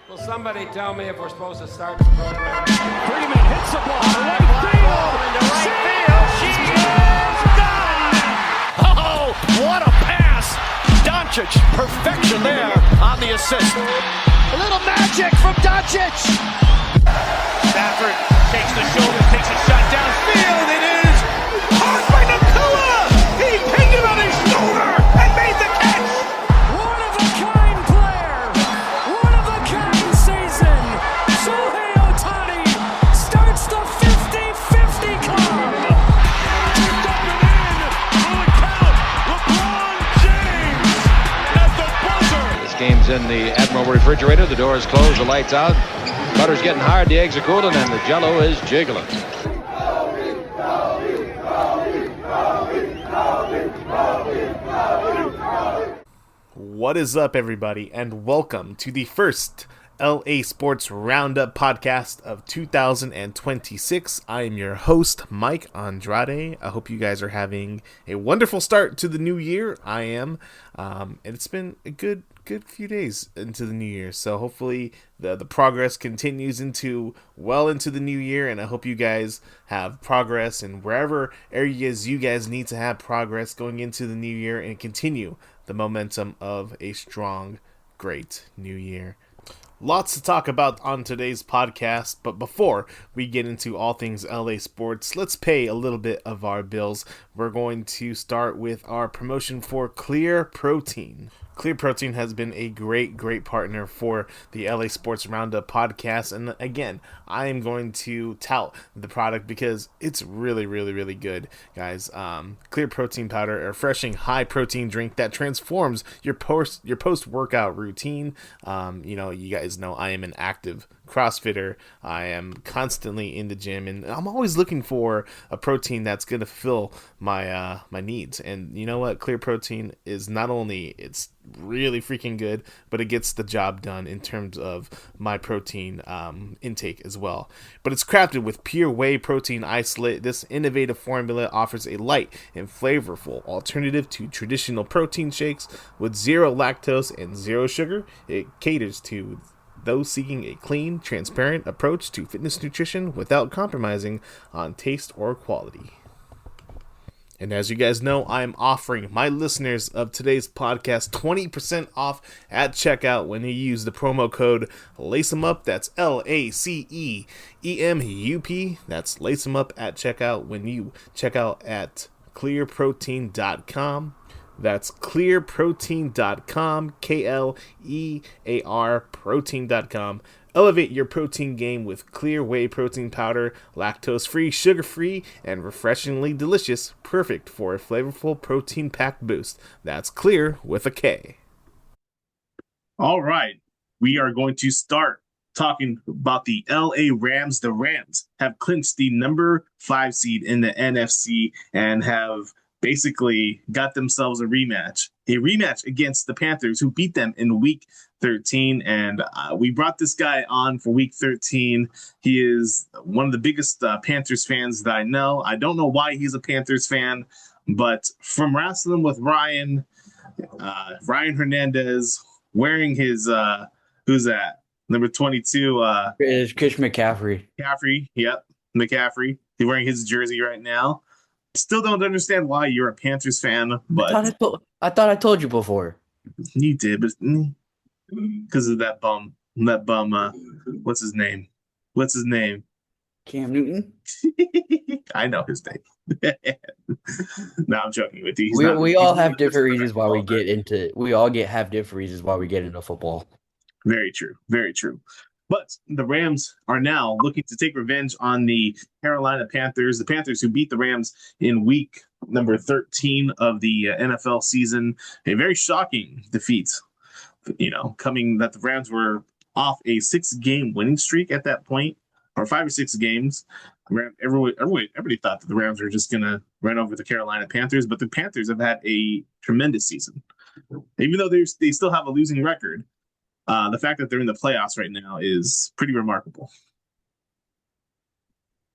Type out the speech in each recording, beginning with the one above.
Will somebody tell me if we're supposed to start the program? Freeman hits the ball to right field. Into right field. She is done. Oh, what a pass. Doncic, perfection there on the assist. A little magic from Doncic. Stafford takes the shoulder, takes a shot downfield. It is caught by Nacua. He picked him on his shoulder and made the catch. One of a kind player. One of a kind season. Shohei Ohtani starts the 50-50 club. Tipped up and in on the count. LeBron James at the buzzer. This game's in the Admiral refrigerator. The door is closed, the lights out. Butter's getting hard, the eggs are cooling, and the jello is jiggling. What is up, everybody, and welcome to the first LA Sports Roundup Podcast of 2026. I am your host, Mike Andrade. I hope you guys are having a wonderful start to the new year. I am, and it's been a good few days into the new year, so hopefully the progress continues into the new year, and I hope you guys have progress in wherever areas you guys need to have progress going into the new year and continue the momentum of a strong, great new year. Lots to talk about on today's podcast, but before we get into all things LA sports, let's pay a little bit of our bills. We're going to start with our promotion for Clear Protein. Clear Protein has been a great partner for the LA Sports Roundup podcast, and again, I am going to tout the product because it's really good, guys. Clear Protein powder, a refreshing high protein drink that transforms your post workout routine. You guys know I am an active CrossFitter. I am constantly in the gym, and I'm always looking for a protein that's going to fulfill my needs. And you know what? Clear Protein is not only it's really freaking good, but it gets the job done in terms of my protein intake as well. But it's crafted with pure whey protein isolate. This innovative formula offers a light and flavorful alternative to traditional protein shakes with zero lactose and zero sugar. It caters to those seeking a clean, transparent approach to fitness nutrition without compromising on taste or quality. And as you guys know, I am offering my listeners of today's podcast 20% off at checkout when you use the promo code LACEEMUP. That's LACEEMUP. That's LACEEMUP at checkout when you check out at clearprotein.com. That's clearprotein.com, KLEAR protein.com. Elevate your protein game with clear whey protein powder, lactose-free, sugar-free, and refreshingly delicious, perfect for a flavorful protein-packed boost. That's clear with a K. All right, we are going to start talking about the LA Rams. The Rams have clinched the number 5 seed in the NFC and have basically got themselves a rematch against the Panthers, who beat them in week 13. And we brought this guy on for week 13. He is one of the biggest Panthers fans that I know. I don't know why he's a Panthers fan, but from wrestling with Ryan Hernandez, wearing his, who's that? Number 22. It's Chris McCaffrey. McCaffrey. He's wearing his jersey right now. Still don't understand why you're a Panthers fan, but I thought I told you before. You did, but because of that bum. What's his name? Cam Newton. I know his name. No, I'm joking with you. We all have different reasons why we get into. We all have different reasons why we get into football. Very true. But the Rams are now looking to take revenge on the Carolina Panthers, the Panthers who beat the Rams in week number 13 of the NFL season. A very shocking defeat, coming that the Rams were off a 6-game winning streak at that point, or 5 or 6 games. Everybody thought that the Rams were just going to run over the Carolina Panthers, but the Panthers have had a tremendous season. Even though they still have a losing record, the fact that they're in the playoffs right now is pretty remarkable.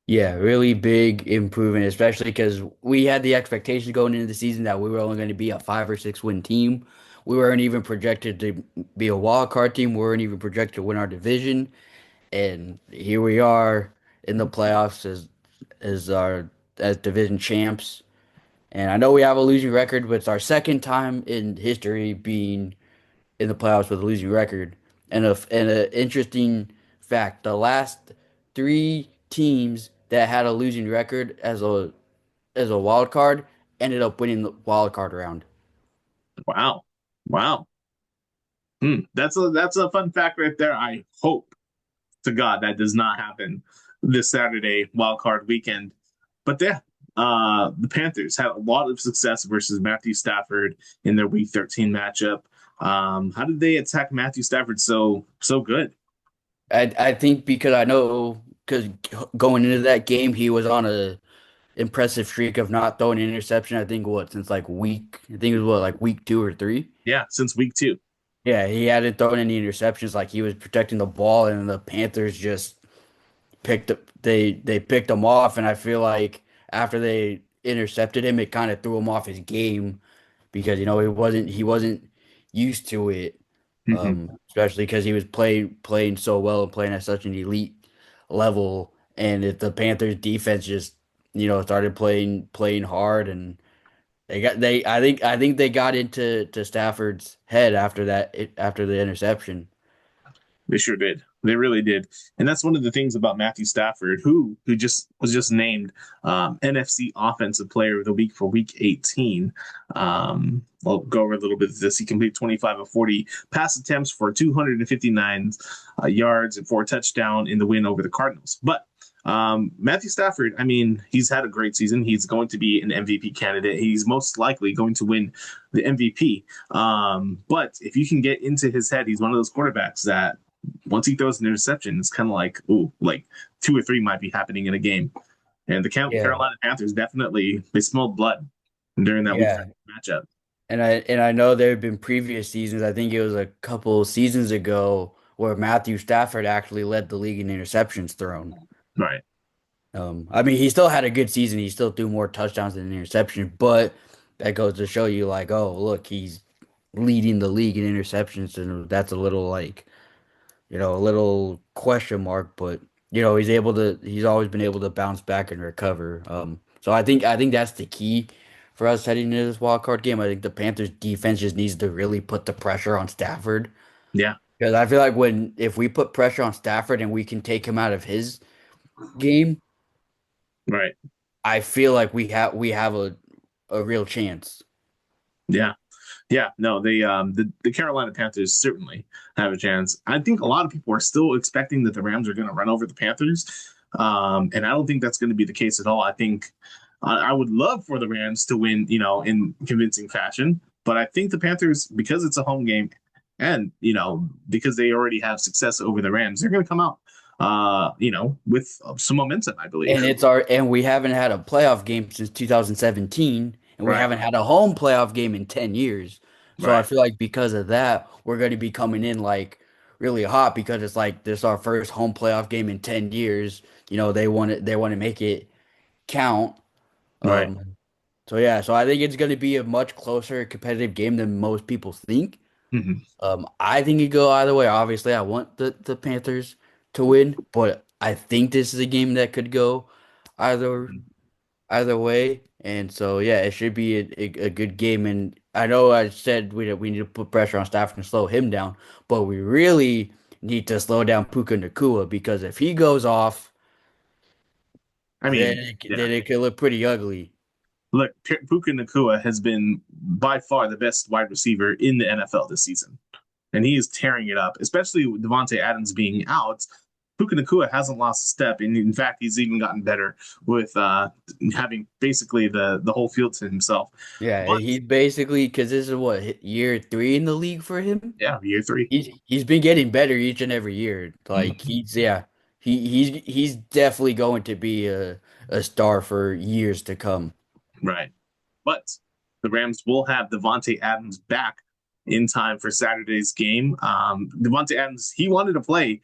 Yeah, really big improvement, especially because we had the expectations going into the season that we were only going to be a 5 or 6 win team. We weren't even projected to be a wild card team. We weren't even projected to win our division, and here we are in the playoffs as division champs. And I know we have a losing record, but it's our second time in history being in the playoffs with a losing record. And a interesting fact: the last three teams that had a losing record as a wild card ended up winning the wild card round. Wow. Wow. That's a fun fact right there. I hope to God that does not happen this Saturday wild card weekend. But yeah, the Panthers had a lot of success versus Matthew Stafford in their Week 13 matchup. How did they attack Matthew Stafford so good? I think because going into that game he was on a impressive streak of not throwing an interception. I think since I think it was like week 2 or 3. Yeah, since week 2. Yeah, he hadn't thrown any interceptions. Like he was protecting the ball, and the Panthers just they picked him off. And I feel like after they intercepted him, it kind of threw him off his game because he wasn't used to it, especially because he was playing so well and playing at such an elite level. And if the Panthers defense just started playing hard, and I think they got into Stafford's head after the interception. They sure did. They really did. And that's one of the things about Matthew Stafford, who was just named NFC Offensive Player of the Week for Week 18. I'll go over a little bit of this. He completed 25 of 40 pass attempts for 259 yards and 4 touchdowns in the win over the Cardinals. But Matthew Stafford, I mean, he's had a great season. He's going to be an MVP candidate. He's most likely going to win the MVP. But if you can get into his head, he's one of those quarterbacks that once he throws an interception, it's kind of like, like 2 or 3 might be happening in a game. And the Carolina Panthers they smelled blood during that matchup. And I know there have been previous seasons. I think it was a couple seasons ago where Matthew Stafford actually led the league in interceptions thrown. Right. I mean, he still had a good season. He still threw more touchdowns than interceptions, but that goes to show you, like, oh, look, he's leading the league in interceptions, and that's a little a little question mark. But he's always been able to bounce back and recover. So I think that's the key for us heading into this wild card game. I think the Panthers defense just needs to really put the pressure on Stafford. Yeah. Because I feel like if we put pressure on Stafford and we can take him out of his game, right, I feel like we have a real chance. Yeah. No, the Carolina Panthers certainly have a chance. I think a lot of people are still expecting that the Rams are going to run over the Panthers, and I don't think that's going to be the case at all. I think I would love for the Rams to win, in convincing fashion, but I think the Panthers, because it's a home game, and because they already have success over the Rams, they're going to come out with some momentum, I believe. And we haven't had a playoff game since 2017, and we haven't had a home playoff game in 10 years. So I feel like because of that, we're going to be coming in like really hot because it's like this is our first home playoff game in 10 years. They want to make it count. Right. So I think it's going to be a much closer competitive game than most people think. Mm-hmm. I think it go either way. Obviously, I want the Panthers to win, but I think this is a game that could go either way. And so, it should be a good game. And I know I said we need to put pressure on Stafford and slow him down, but we really need to slow down Puka Nacua, because if he goes off, then it could look pretty ugly. Look, Puka Nacua has been by far the best wide receiver in the NFL this season, and he is tearing it up, especially with Devontae Adams being out. Puka Nacua hasn't lost a step, and in fact, he's even gotten better with having basically the whole field to himself. Yeah, but he's basically, because this is year 3 in the league for him. Yeah, year 3. He's been getting better each and every year. Like he's definitely going to be a star for years to come. Right, but the Rams will have Devontae Adams back in time for Saturday's game. Devontae Adams, he wanted to play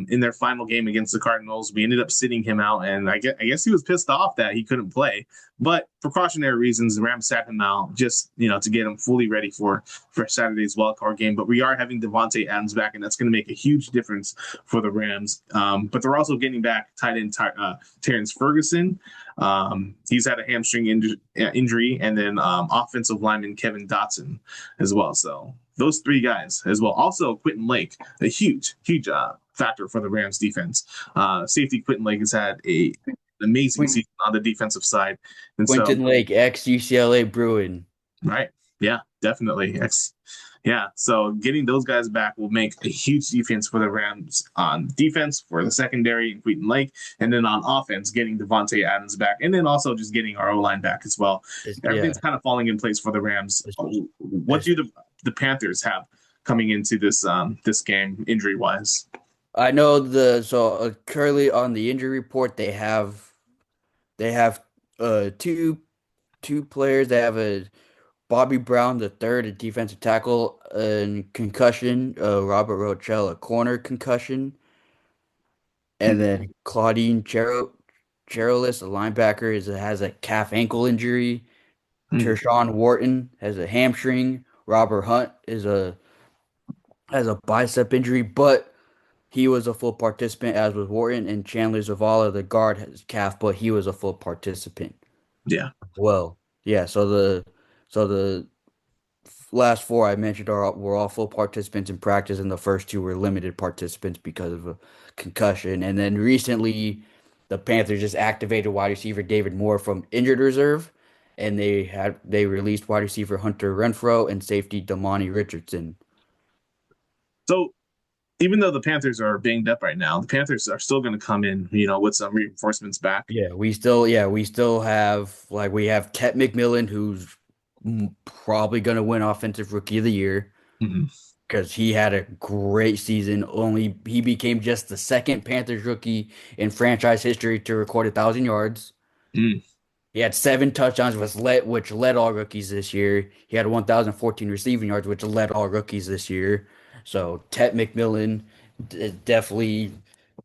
in their final game against the Cardinals. We ended up sitting him out, and I guess he was pissed off that he couldn't play. But precautionary reasons, the Rams sat him out just to get him fully ready for Saturday's wildcard game. But we are having Devontae Adams back, and that's going to make a huge difference for the Rams. But they're also getting back tight end Terrence Ferguson. He's had a hamstring injury, and then offensive lineman Kevin Dotson as well. So those three guys as well. Also, Quentin Lake, a huge factor for the Rams defense. Safety Quentin Lake has had an amazing season on the defensive side. And Quentin Lake, ex-UCLA Bruin. Right. Yeah, definitely. So getting those guys back will make a huge defense for the Rams on defense, for the secondary, and Quentin Lake, and then on offense, getting Devontae Adams back, and then also just getting our O-line back as well. Everything's kind of falling in place for the Rams. What do the Panthers have coming into this game injury-wise? I know currently on the injury report they have two players. They have a Bobby Brown the third, a defensive tackle, and concussion. Robert Rochelle, a corner concussion, and then Claudine Cherolis, a linebacker, has a calf ankle injury. Tershawn Wharton has a hamstring. Robert Hunt has a bicep injury, but he was a full participant, as was Wharton, and Chandler Zavala, the guard, has calf, but he was a full participant. Yeah. Well, yeah. So the last four I mentioned were all full participants in practice, and the first two were limited participants because of a concussion. And then recently, the Panthers just activated wide receiver David Moore from injured reserve, and they released wide receiver Hunter Renfrow and safety Damani Richardson. So even though the Panthers are banged up right now, the Panthers are still going to come in, with some reinforcements back. Yeah, we still have we have Tet McMillan, who's probably going to win Offensive Rookie of the Year because he had a great season. He became just the second Panthers rookie in franchise history to record 1,000 yards. He had 7 touchdowns, which led all rookies this year. He had 1,014 receiving yards, which led all rookies this year. So Tet McMillan is definitely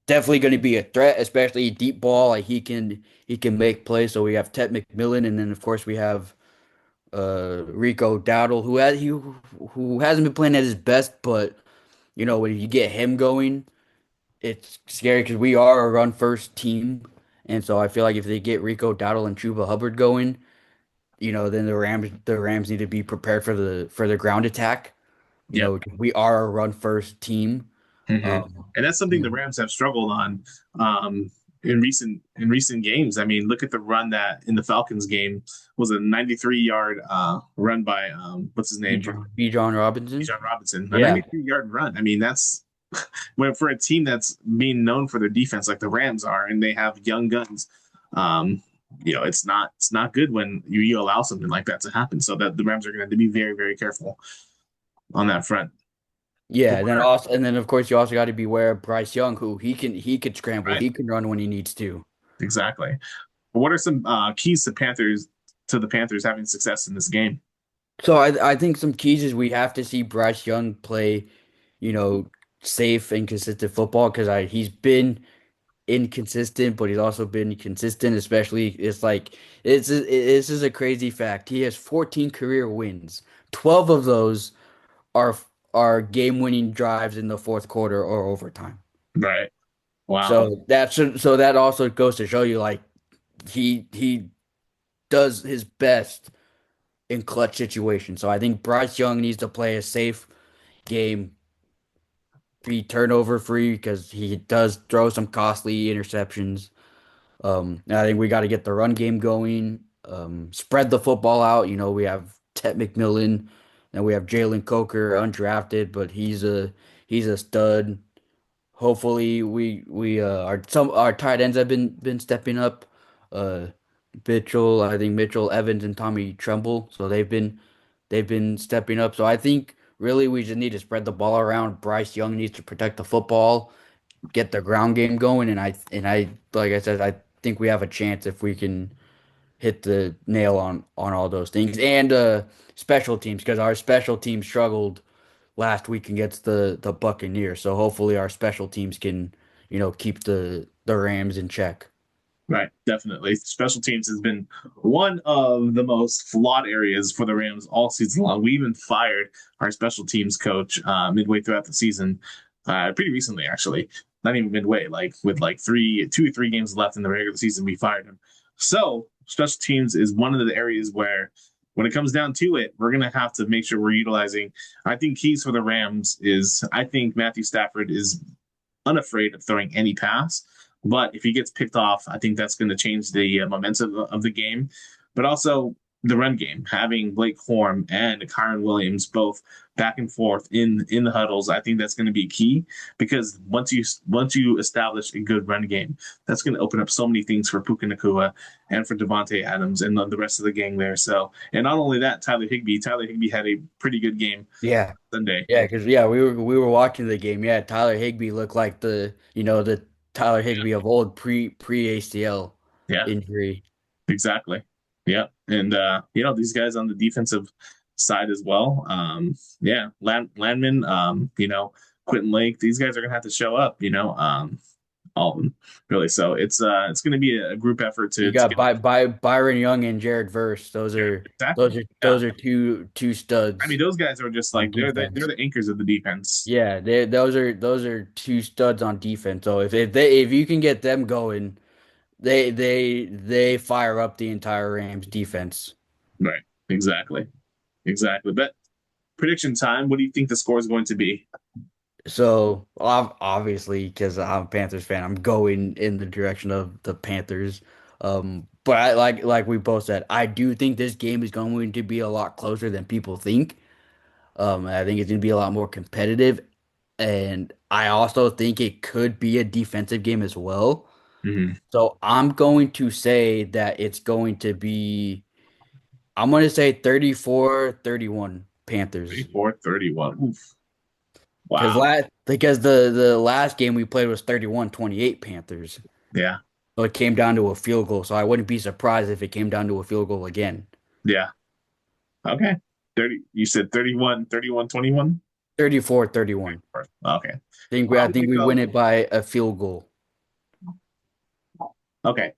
going to be a threat, especially deep ball. Like he can make plays. So we have Tet McMillan, and then of course we have Rico Dowdle, who hasn't been playing at his best, but when you get him going, it's scary because we are a run first team, and so I feel like if they get Rico Dowdle and Chuba Hubbard going, then the Rams need to be prepared for the ground attack. We are a run first team, and that's something the Rams have struggled on in recent games. I mean, look at the run that in the Falcons game was a 93-yard run by what's his name? Bijan Robinson. Bijan Robinson, a 93-yard run. I mean, that's for a team that's being known for their defense like the Rams are, and they have young guns. It's not good when you allow something like that to happen. So that the Rams are going to have to be very, very careful on that front. Yeah, and then of course you also got to be aware of Bryce Young, who he could scramble, right. He can run when he needs to. Exactly. But what are some keys to the Panthers having success in this game? So I think some keys is we have to see Bryce Young play, safe and consistent football because he's been inconsistent, but he's also been consistent. Especially, this is a crazy fact. He has 14 career wins. 12 of those are game-winning drives in the fourth quarter or overtime. Right. Wow. So that also goes to show you, he does his best in clutch situations. So I think Bryce Young needs to play a safe game, be turnover-free because he does throw some costly interceptions. And I think we got to get the run game going, spread the football out. We have Tet McMillan. And we have Jalen Coker, undrafted, but he's a stud. Hopefully, our tight ends have been stepping up. Mitchell, Evans, and Tommy Tremble. So they've been stepping up. So I think really we just need to spread the ball around. Bryce Young needs to protect the football, get the ground game going, and I like I said, I think we have a chance if we can hit the nail on all those things and special teams because our special teams struggled last week against the Buccaneers. So hopefully our special teams can, keep the Rams in check. Right, definitely. Special teams has been one of the most flawed areas for the Rams all season long. We even fired our special teams coach midway throughout the season, pretty recently actually. Not even midway, like with like 2 or 3 games left in the regular season, we fired him. So special teams is one of the areas where, when it comes down to it, we're gonna have to make sure we're utilizing. I think keys for the Rams is, I think Matthew Stafford is unafraid of throwing any pass. But if he gets picked off, I think that's going to change the momentum of the game. But also the run game, having Blake Corum and Kyron Williams both back and forth in the huddles, I think that's going to be key, because once you establish a good run game, that's going to open up so many things for Puka Nacua and for Devontae Adams and the rest of the gang there. So, and not only that, Tyler Higbee had a pretty good game. Yeah. Sunday. Yeah, because we were watching the game. Yeah, Tyler Higbee looked like the Tyler Higbee of old pre ACL injury. Exactly. Yeah. And these guys on the defensive side as well. Landman, Quentin Lake, these guys are gonna have to show up, all of them, really. So it's gonna be a group effort to. You got Byron Young and Jared Verse. Those are two studs. I mean, those guys are just like they're the anchors of the defense. Yeah, those are two studs on defense. So if you can get them going, they fire up the entire Rams defense. Right. Exactly. But prediction time. What do you think the score is going to be? So obviously, because I'm a Panthers fan, I'm going in the direction of the Panthers. But I like we both said, I do think this game is going to be a lot closer than people think. I think it's going to be a lot more competitive, and I also think it could be a defensive game as well. Mm-hmm. So I'm going to say that it's going to be, I'm going to say 34-31 Panthers. 34-31. Oof. Wow. Because the last game we played was 31-28 Panthers. Yeah. So it came down to a field goal. So I wouldn't be surprised if it came down to a field goal again. Yeah. Okay. 30. You said 21-21. 34-31. Okay. I think we win it by a field goal. Okay.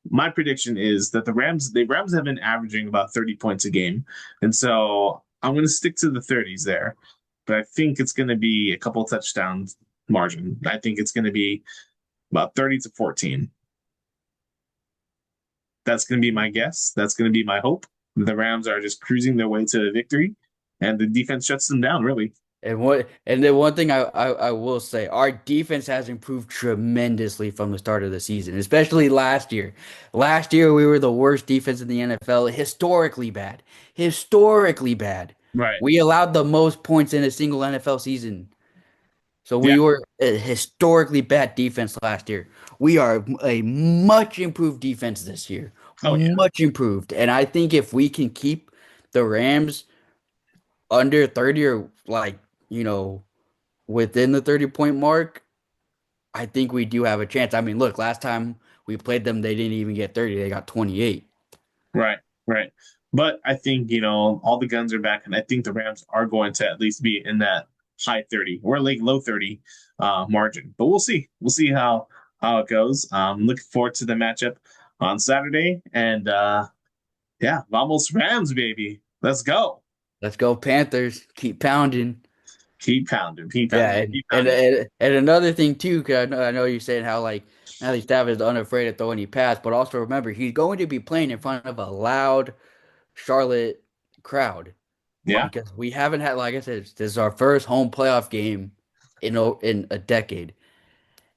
My prediction is that the Rams have been averaging about 30 points a game. And so I'm going to stick to the 30s there. But I think it's going to be a couple touchdowns margin. I think it's going to be about 30-14. That's going to be my guess. That's going to be my hope. The Rams are just cruising their way to victory, and the defense shuts them down, really. And the one thing I will say, our defense has improved tremendously from the start of the season, especially last year. Last year, we were the worst defense in the NFL, historically bad. Right. We allowed the most points in a single NFL season. So we were a historically bad defense last year. We are a much improved defense this year. Much improved. And I think if we can keep the Rams under 30 or within the 30-point mark, I think we do have a chance. I mean, look, last time we played them, they didn't even get 30. They got 28. Right. But I think, all the guns are back, and I think the Rams are going to at least be in that high 30 or like low 30 margin. But we'll see. We'll see how it goes. Looking forward to the matchup on Saturday. And vamos Rams, baby. Let's go. Let's go, Panthers. Keep pounding. Keep pounding. Yeah, and another thing, too, because I know you're saying how, Matthew Stafford is unafraid to throw any pass, but also remember, he's going to be playing in front of a loud Charlotte crowd. Yeah. Because we haven't had, like I said, this is our first home playoff game in a decade.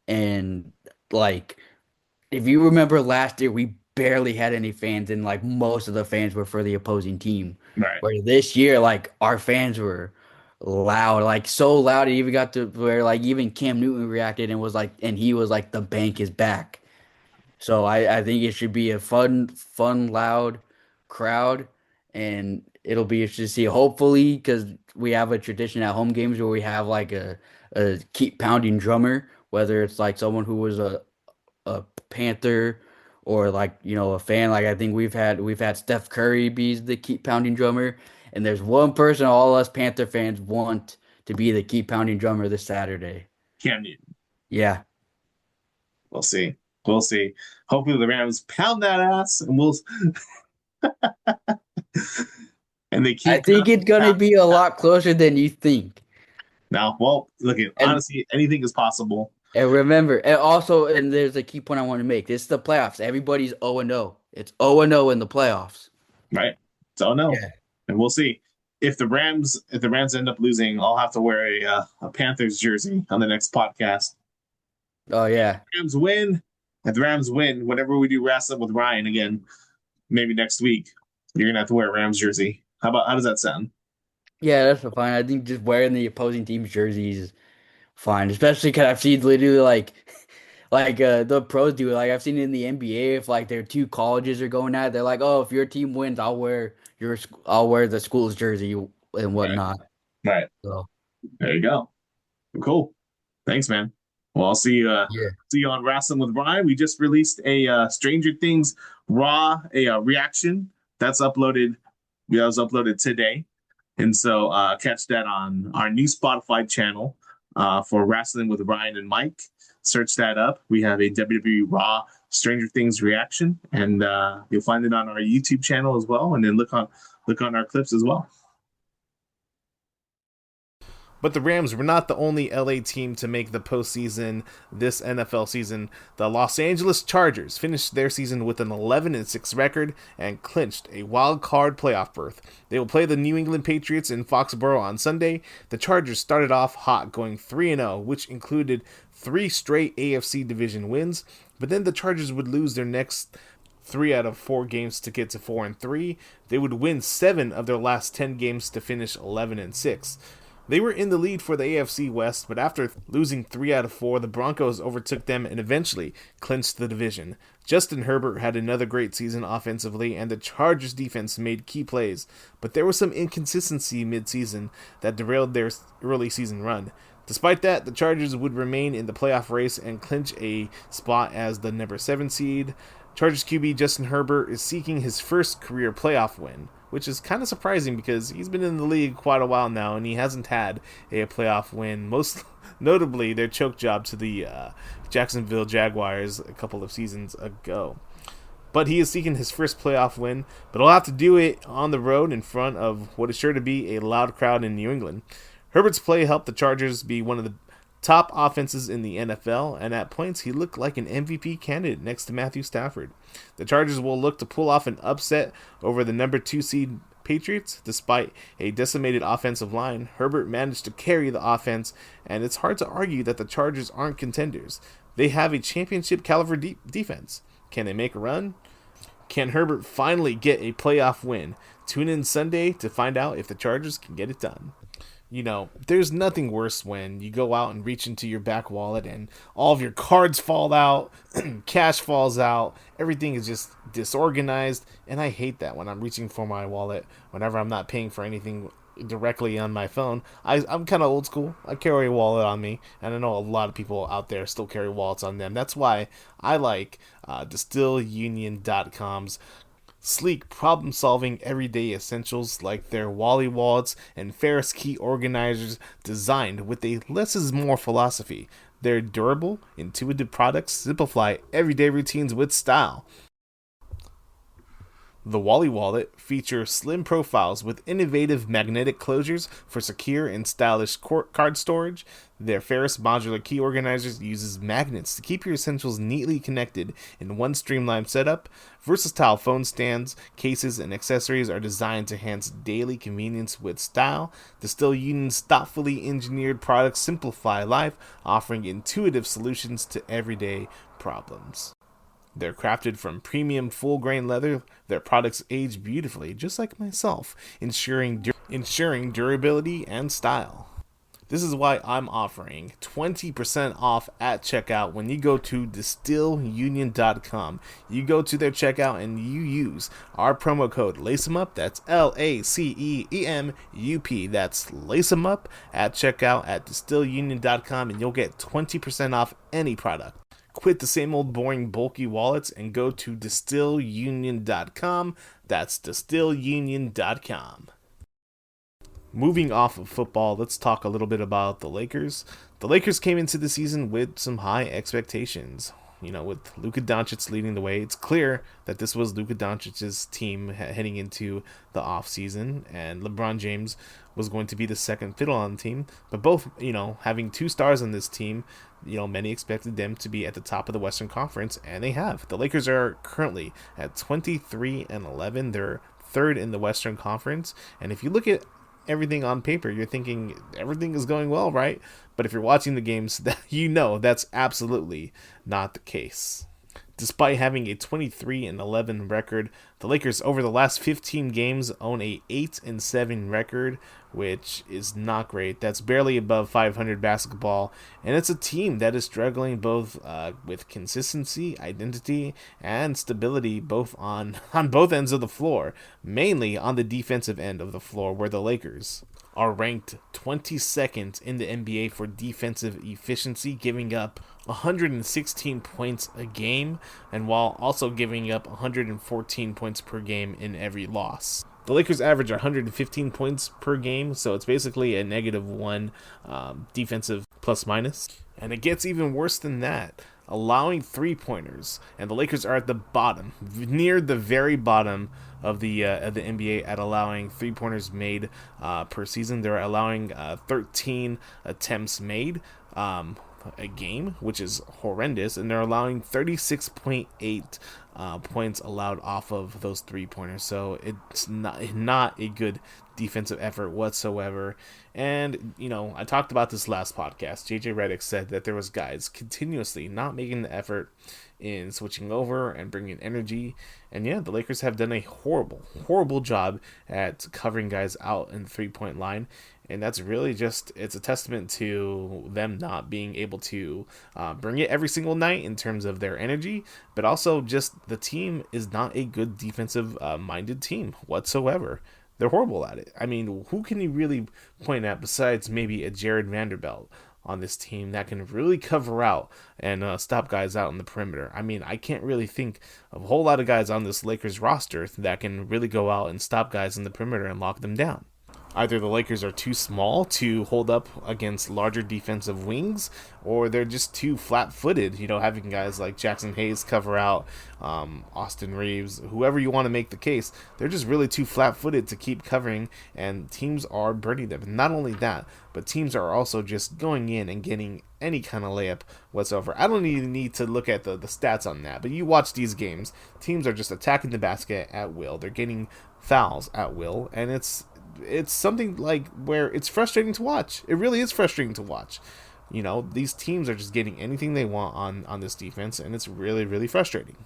And, if you remember last year, we barely had any fans, and, most of the fans were for the opposing team. Right. Where this year, our fans were loud, so loud it even got to where, even Cam Newton reacted and was and he was the bank is back. So I think it should be a fun, loud crowd, and it'll be interesting to see, hopefully, because we have a tradition at home games where we have a keep pounding drummer, whether it's someone who was a Panther or a fan. I think we've had Steph Curry be the keep pounding drummer, and there's one person all us Panther fans want to be the keep pounding drummer this Saturday. Cam Newton. Yeah. We'll see. We'll see. Hopefully the Rams pound that ass, and we'll. And they keep. I think it's gonna be a lot closer than you think. Now, well, look at honestly, anything is possible. And remember, and there's a key point I want to make. This is the playoffs. Everybody's 0-0. It's 0-0 in the playoffs. Right. So no. Yeah. And we'll see. If the Rams end up losing, I'll have to wear a Panthers jersey on the next podcast. Oh yeah. If the Rams win, whenever we do wrestling with Ryan again, maybe next week, you're gonna have to wear a Rams jersey. How does that sound? Yeah, that's fine. I think just wearing the opposing team's jerseys is fine, especially because I've seen literally like the pros do it. Like I've seen it in the NBA, if like their two colleges are going at it, they're like, oh, if your team wins, I'll wear the school's jersey and whatnot. Right. So there you go. Cool. Thanks, man. Well, I'll see you. See you on Wrestling with Ryan. We just released a Stranger Things Raw reaction that's uploaded. That was uploaded today, and so catch that on our new Spotify channel for Wrestling with Ryan and Mike. Search that up. We have a WWE Raw Stranger Things reaction, and you'll find it on our YouTube channel as well. And then look on our clips as well. But the Rams were not the only LA team to make the postseason this NFL season. The Los Angeles Chargers finished their season with an 11-6 record and clinched a wild card playoff berth. They will play the New England Patriots in Foxborough on Sunday. The Chargers started off hot, going 3-0, which included 3 straight AFC division wins. But then the Chargers would lose their next 3 out of 4 games to get to 4-3. They would win 7 of their last 10 games to finish 11-6. They were in the lead for the AFC West, but after losing 3 out of 4, the Broncos overtook them and eventually clinched the division. Justin Herbert had another great season offensively, and the Chargers defense made key plays, but there was some inconsistency mid-season that derailed their early season run. Despite that, the Chargers would remain in the playoff race and clinch a spot as the number 7 seed. Chargers QB Justin Herbert is seeking his first career playoff win, which is kind of surprising because he's been in the league quite a while now and he hasn't had a playoff win, most notably their choke job to the Jacksonville Jaguars a couple of seasons ago. But he is seeking his first playoff win, but he'll have to do it on the road in front of what is sure to be a loud crowd in New England. Herbert's play helped the Chargers be one of the top offenses in the NFL, and at points he looked like an MVP candidate next to Matthew Stafford. The Chargers will look to pull off an upset over the number 2 seed Patriots. Despite a decimated offensive line, Herbert managed to carry the offense, and it's hard to argue that the Chargers aren't contenders. They have a championship caliber defense. Can they make a run? Can Herbert finally get a playoff win? Tune in Sunday to find out if the Chargers can get it done. You know, there's nothing worse when you go out and reach into your back wallet and all of your cards fall out, cash falls out, everything is just disorganized, and I hate that when I'm reaching for my wallet whenever I'm not paying for anything directly on my phone. I'm kind of old school. I carry a wallet on me, and I know a lot of people out there still carry wallets on them. That's why I like DistilUnion.com's sleek problem-solving everyday essentials like their Wally wallets and Ferris key organizers designed with a less is more philosophy. Their durable, intuitive products simplify everyday routines with style. The Wally wallet features slim profiles with innovative magnetic closures for secure and stylish card storage. Their Ferris modular key organizers uses magnets to keep your essentials neatly connected in one streamlined setup. Versatile phone stands, cases, and accessories are designed to enhance daily convenience with style. Distil Union's thoughtfully engineered products simplify life, offering intuitive solutions to everyday problems. They're crafted from premium full-grain leather. Their products age beautifully, just like myself, ensuring durability and style. This is why I'm offering 20% off at checkout when you go to DistilUnion.com. You go to their checkout and you use our promo code LACEEMUP. That's LACEEMUP. That's LACEEMUP at checkout at DistilUnion.com, and you'll get 20% off any product. Quit the same old boring bulky wallets and go to DistilUnion.com. That's DistilUnion.com. Moving off of football, let's talk a little bit about the Lakers. The Lakers came into the season with some high expectations. With Luka Doncic leading the way, it's clear that this was Luka Doncic's team heading into the offseason, and LeBron James was going to be the second fiddle on the team. But both, having two stars on this team, many expected them to be at the top of the Western Conference, and they have. The Lakers are currently at 23-11. They're third in the Western Conference, and if you look at everything on paper, you're thinking everything is going well, right? But if you're watching the games, that's absolutely not the case. Despite having a 23-11 record, the Lakers over the last 15 games own a 8-7 record, which is not great. That's barely above 500 basketball, and it's a team that is struggling both with consistency, identity, and stability, both on both ends of the floor, mainly on the defensive end of the floor, where the Lakers are ranked 22nd in the NBA for defensive efficiency, giving up 116 points a game, and while also giving up 114 points per game in every loss. The Lakers average 115 points per game, so it's basically a -1 defensive plus minus. And it gets even worse than that, allowing three-pointers. And the Lakers are at the bottom, near the very bottom of the NBA at allowing three-pointers made per season. They're allowing 13 attempts made a game, which is horrendous, and they're allowing 36.8 points allowed off of those three-pointers. So it's not a good defensive effort whatsoever. And I talked about this last podcast. JJ Redick said that there was guys continuously not making the effort in switching over and bringing energy. And yeah, the Lakers have done a horrible job at covering guys out in the three-point line. And that's really it's a testament to them not being able to bring it every single night in terms of their energy, but also just the team is not a good defensive minded team whatsoever. They're horrible at it. I mean, who can you really point at besides maybe a Jared Vanderbilt on this team that can really cover out and stop guys out in the perimeter? I mean, I can't really think of a whole lot of guys on this Lakers roster that can really go out and stop guys in the perimeter and lock them down. Either the Lakers are too small to hold up against larger defensive wings, or they're just too flat-footed, having guys like Jackson Hayes cover out, Austin Reeves, whoever you want to make the case. They're just really too flat-footed to keep covering, and teams are burning them. Not only that, but teams are also just going in and getting any kind of layup whatsoever. I don't even need to look at the stats on that, but you watch these games, teams are just attacking the basket at will. They're getting fouls at will, and it's something like where it's frustrating to watch. It really is frustrating to watch. These teams are just getting anything they want on this defense, and it's really, really frustrating.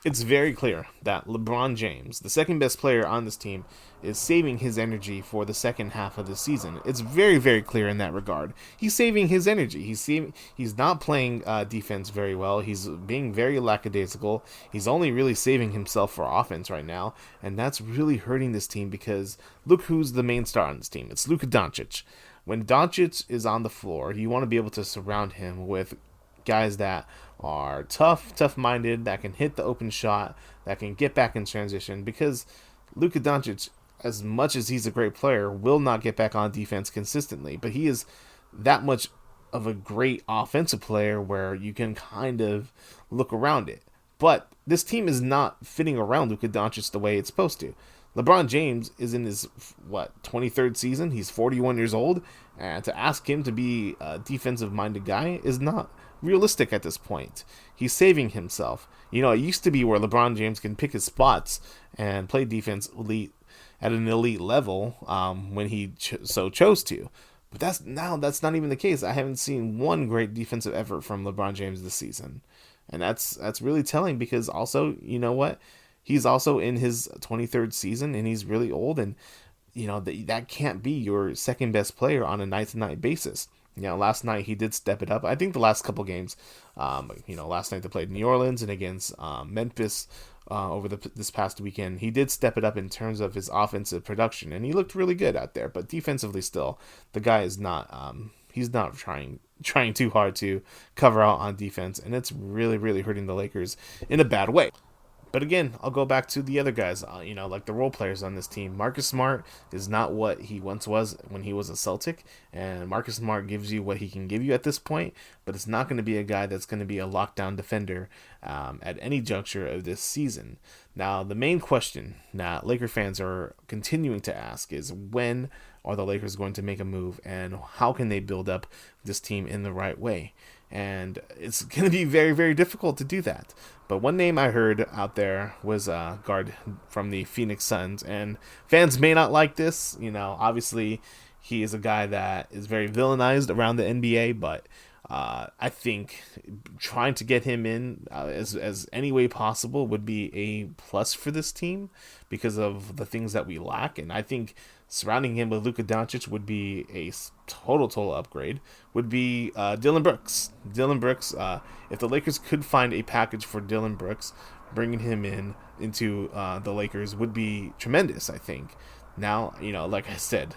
It's very clear that LeBron James, the second best player on this team, is saving his energy for the second half of the season. It's very, very clear in that regard. He's saving his energy. He's not playing defense very well. He's being very lackadaisical. He's only really saving himself for offense right now, and that's really hurting this team because look who's the main star on this team. It's Luka Doncic. When Doncic is on the floor, you want to be able to surround him with guys that are tough-minded, that can hit the open shot, that can get back in transition, because Luka Doncic, as much as he's a great player, will not get back on defense consistently, but he is that much of a great offensive player where you can kind of look around it. But this team is not fitting around Luka Doncic the way it's supposed to. LeBron James is in his, 23rd season? He's 41 years old, and to ask him to be a defensive-minded guy is not realistic at this point. He's saving himself. It used to be where LeBron James can pick his spots and play defense at an elite level when he so chose to. But that's not even the case. I haven't seen one great defensive effort from LeBron James this season. And that's really telling because also, you know what? He's also in his 23rd season and he's really old, and that can't be your second best player on a night-to-night basis. Last night he did step it up. I think the last couple games, last night they played New Orleans and against Memphis over this past weekend, he did step it up in terms of his offensive production, and he looked really good out there. But defensively, still, the guy is not. He's not trying too hard to cover out on defense, and it's really, really hurting the Lakers in a bad way. But again, I'll go back to the other guys, like the role players on this team. Marcus Smart is not what he once was when he was a Celtic, and Marcus Smart gives you what he can give you at this point, but it's not going to be a guy that's going to be a lockdown defender at any juncture of this season. Now, the main question that Laker fans are continuing to ask is, when are the Lakers going to make a move, and how can they build up this team in the right way? And it's going to be very, very difficult to do that. But one name I heard out there was a guard from the Phoenix Suns, and fans may not like this. Obviously he is a guy that is very villainized around the NBA, but I think trying to get him in as any way possible would be a plus for this team because of the things that we lack. And I think surrounding him with Luka Doncic would be a total upgrade. Would be Dillon Brooks. Dillon Brooks, if the Lakers could find a package for Dillon Brooks, bringing him into the Lakers would be tremendous, I think. Now, like I said,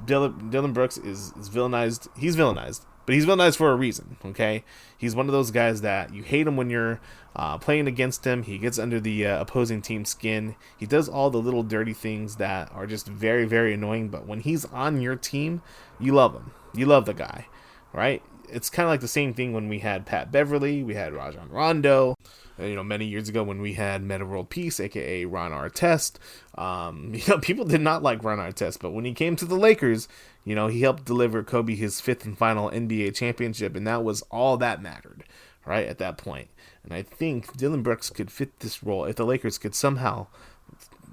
Dillon Brooks is villainized. He's villainized. But he's villainized for a reason, okay? He's one of those guys that you hate him when you're playing against him. He gets under the opposing team's skin. He does all the little dirty things that are just very, very annoying. But when he's on your team, you love him. You love the guy, right? It's kind of like the same thing when we had Pat Beverly, we had Rajon Rondo, many years ago when we had Meta World Peace, aka Ron Artest. People did not like Ron Artest, but when he came to the Lakers, he helped deliver Kobe his 5th and final NBA championship, and that was all that mattered, right, at that point. And I think Dillon Brooks could fit this role if the Lakers could somehow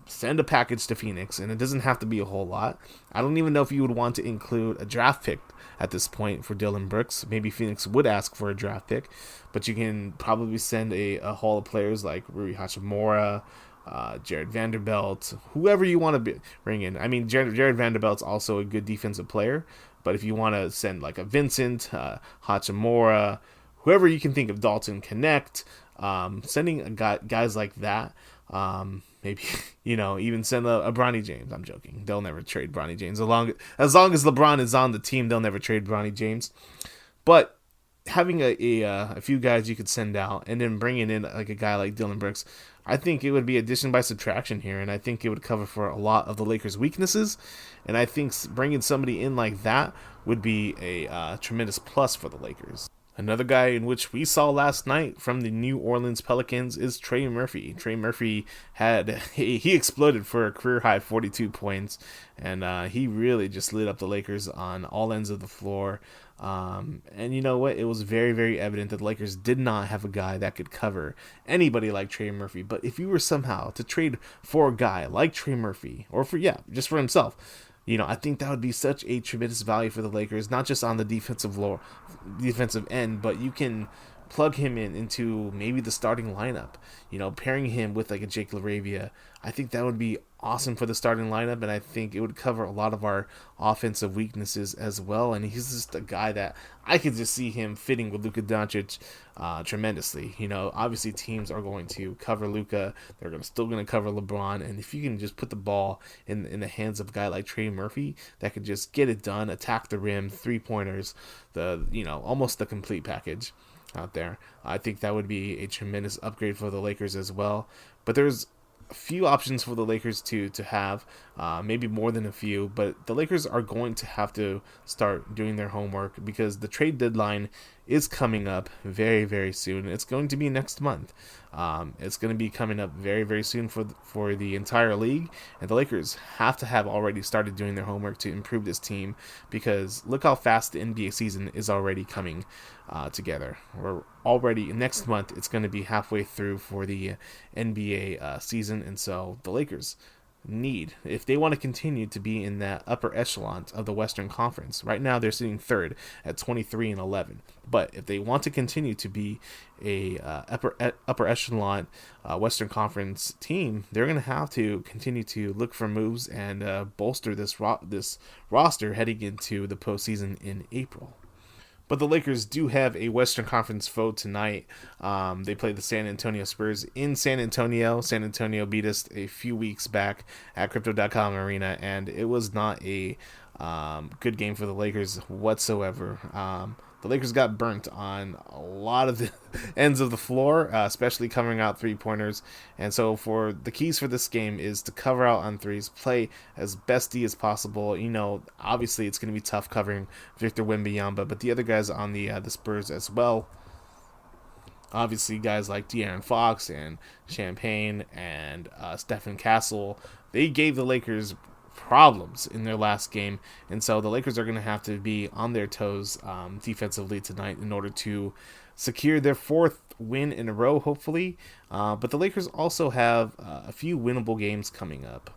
send a package to Phoenix, and it doesn't have to be a whole lot. I don't even know if you would want to include a draft pick at this point for Dillon Brooks. Maybe Phoenix would ask for a draft pick, but you can probably send a haul of players like Rui Hachimura, Jared Vanderbilt, whoever you want to bring in. I mean, Jared Vanderbilt's also a good defensive player, but if you want to send like a Vincent, Hachimura, whoever you can think of, Dalton Connect, sending guys like that, maybe, even send a Bronny James. I'm joking. They'll never trade Bronny James. As long as LeBron is on the team, they'll never trade Bronny James. But having a few guys you could send out and then bringing in like a guy like Dillon Brooks, I think it would be addition by subtraction here, and I think it would cover for a lot of the Lakers' weaknesses. And I think bringing somebody in like that would be a tremendous plus for the Lakers. Another guy in which we saw last night from the New Orleans Pelicans is Trey Murphy. Trey Murphy he exploded for a career-high 42 points, and he really just lit up the Lakers on all ends of the floor. And you know what? It was very, very evident that the Lakers did not have a guy that could cover anybody like Trey Murphy. But if you were somehow to trade for a guy like Trey Murphy, or just for himself, I think that would be such a tremendous value for the Lakers, not just on the defensive end, but you can plug him into maybe the starting lineup, pairing him with like a Jake LaRavia. I think that would be awesome for the starting lineup, and I think it would cover a lot of our offensive weaknesses as well. And he's just a guy that I could just see him fitting with Luka Doncic tremendously. Obviously teams are going to cover Luka. They're still going to cover LeBron. And if you can just put the ball in the hands of a guy like Trey Murphy that could just get it done, attack the rim, 3-pointers, almost the complete package out there, I think that would be a tremendous upgrade for the Lakers as well. But there's a few options for the Lakers to have, maybe more than a few, but the Lakers are going to have to start doing their homework because the trade deadline is coming up very, very soon. It's going to be next month. It's going to be coming up very, very soon for the entire league, and the Lakers have to have already started doing their homework to improve this team because look how fast the NBA season is already coming together. We're already next month. It's going to be halfway through for the NBA season, and so the Lakers need, if they want to continue to be in that upper echelon of the Western Conference. Right now they're sitting third at 23-11, but if they want to continue to be a upper echelon Western Conference team, they're going to have to continue to look for moves and bolster this roster heading into the postseason in April. But the Lakers do have a Western Conference foe tonight. They play the San Antonio Spurs in San Antonio. San Antonio beat us a few weeks back at Crypto.com Arena, and it was not a good game for the Lakers whatsoever. the Lakers got burnt on a lot of the ends of the floor, especially covering out three-pointers. And so for the keys for this game is to cover out on threes, play as bestie as possible. Obviously it's going to be tough covering Victor Wembanyama, but the other guys on the Spurs as well. Obviously, guys like De'Aaron Fox and Champagne and Stephen Castle, they gave the Lakers problems in their last game, and so the Lakers are going to have to be on their toes defensively tonight in order to secure their fourth win in a row, hopefully. But the Lakers also have a few winnable games coming up.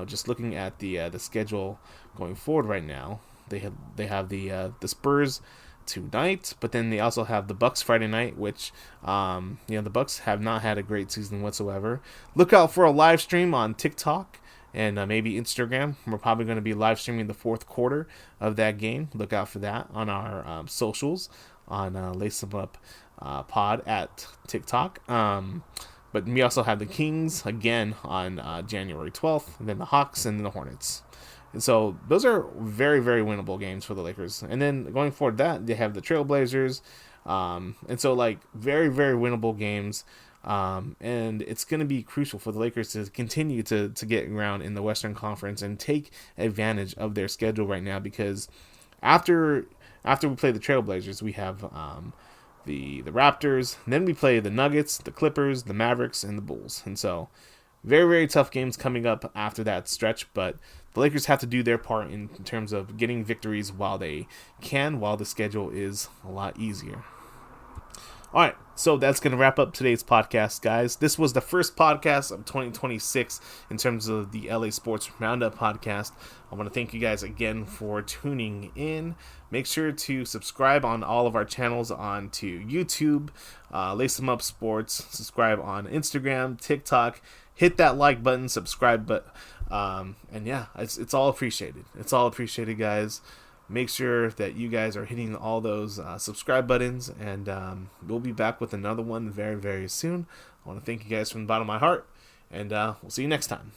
Just looking at the schedule going forward right now, they have the Spurs tonight, but then they also have the Bucks Friday night, which the Bucks have not had a great season whatsoever. Look out for a live stream on TikTok and maybe Instagram. We're probably going to be live streaming the fourth quarter of that game. Look out for that on our socials on Lace Them Up Pod at TikTok. But we also have the Kings again on January 12th, and then the Hawks and then the Hornets. And so those are very, very winnable games for the Lakers. And then going forward that, they have the Trailblazers. And so very, very winnable games. And it's going to be crucial for the Lakers to continue to get ground in the Western Conference and take advantage of their schedule right now, because after we play the Trailblazers, we have the Raptors, and then we play the Nuggets, the Clippers, the Mavericks, and the Bulls. And so very, very tough games coming up after that stretch, but the Lakers have to do their part in terms of getting victories while they can, while the schedule is a lot easier. All right, so that's going to wrap up today's podcast, guys. This was the first podcast of 2026 in terms of the LA Sports Roundup Podcast. I want to thank you guys again for tuning in. Make sure to subscribe on all of our channels onto YouTube, Lace Them Up Sports, subscribe on Instagram, TikTok, hit that like button, subscribe button. And yeah, it's all appreciated. It's all appreciated, guys. Make sure that you guys are hitting all those subscribe buttons, and we'll be back with another one very, very soon. I want to thank you guys from the bottom of my heart, and we'll see you next time.